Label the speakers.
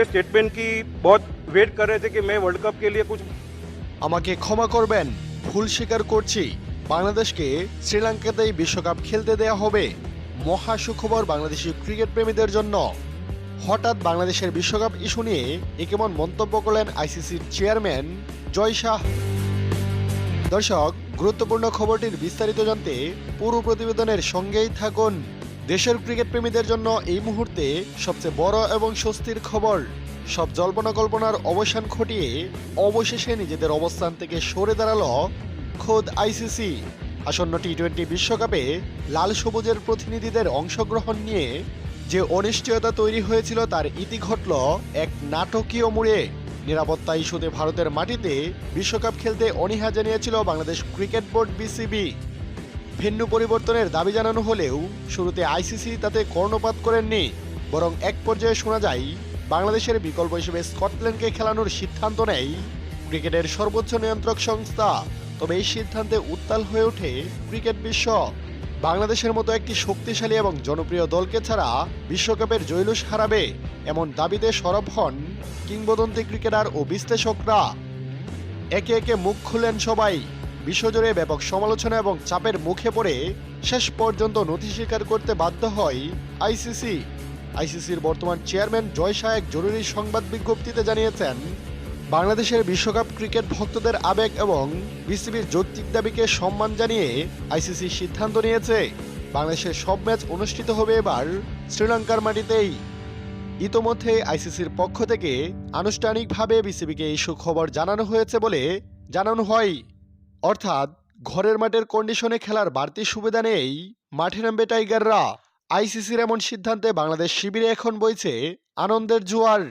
Speaker 1: Statement की बहुत wait कर रहे थे कि मैं वर्ल्ड कप के लिए कुछ।
Speaker 2: আমাকে ক্ষমা করবেন, ভুল স্বীকার করছি। বাংলাদেশকে শ্রীলঙ্কাতেই বিশ্বকাপ খেলতে দেয়া হবে। মহা সুখবর বাংলাদেশি ক্রিকেট প্রেমীদের জন্য। হঠাৎ বাংলাদেশের বিশ্বকাপ ইস্যু নিয়ে কেমন মন্তব্য করলেন আইসিসির চেয়ারম্যান জয় শাহ। দর্শক, গুরুত্বপূর্ণ খবরটির বিস্তারিত জানতে পুরো প্রতিবেদনের সঙ্গেই থাকুন। দেশের ক্রিকেট প্রেমীদের জন্য এই মুহূর্তে সবচেয়ে বড় এবং স্বস্তির খবর, সব জল্পনা কল্পনার অবসান ঘটিয়ে অবশেষে নিজেদের অবস্থান থেকে সরে দাঁড়ালো খোদ আইসিসি। আসন্ন টি-20 বিশ্বকাপে লাল সবুজের প্রতিনিধিদের অংশগ্রহণ নিয়ে যে অনিশ্চয়তা তৈরি হয়েছিল তার ইতি ঘটল এক নাটকীয় মোড়ে। নিরাপত্তা ইস্যুতে ভারতের মাটিতে বিশ্বকাপ খেলতে অনীহা জানিয়েছিল Bangladesh cricket board BCB. Venue পরিবর্তনের দাবি জানানো হলেও শুরুতে আইসিসি তাতে কর্ণপাত করেননি, বরং এক পর্যায়ে শোনা যায় বাংলাদেশের বিকল্প হিসেবে স্কটল্যান্ডকে খেলানোর সিদ্ধান্ত নেয় ক্রিকেটের সর্বোচ্চ নিয়ন্ত্রক সংস্থা। তবে এই সিদ্ধান্তে উত্তাল হয়ে ওঠে ক্রিকেট বিশ্ব। বাংলাদেশের মতো একটি শক্তিশালী এবং জনপ্রিয় দলকে ছাড়া বিশ্বকাপের জয়লুস হারাবে এমন দাবিতে সরব হন কিংবদন্তি ক্রিকেটার ও বিশ্লেষকরা। একে একে মুখ খুললেন সবাই। বিশ্বজুড়ে ব্যাপক সমালোচনা এবং চাপের মুখে পড়ে শেষ পর্যন্ত নথি স্বীকার করতে বাধ্য হয় আইসিসি। আইসিসির বর্তমান চেয়ারম্যান জয় শাহ এক জরুরি সংবাদ বিজ্ঞপ্তিতে জানিয়েছেন, বাংলাদেশের বিশ্বকাপ ক্রিকেট ভক্তদের আবেগ এবং বিসিবির যৌক্তিক দাবিকে সম্মান জানিয়ে আইসিসি সিদ্ধান্ত নিয়েছে বাংলাদেশের সব ম্যাচ অনুষ্ঠিত হবে এবার শ্রীলঙ্কার মাটিতেই। ইতোমধ্যে আইসিসির পক্ষ থেকে আনুষ্ঠানিকভাবে বিসিবিকে এই সুখবর জানানো হয়েছে বলে জানানো হয়। অর্থাৎ ঘরের মাঠের কন্ডিশনে খেলার বাড়তি সুবিধা নেই মাঠে নামবে টাইগাররা। আইসিসির এমন সিদ্ধান্তে বাংলাদেশ শিবিরে এখন বইছে আনন্দের জোয়ার।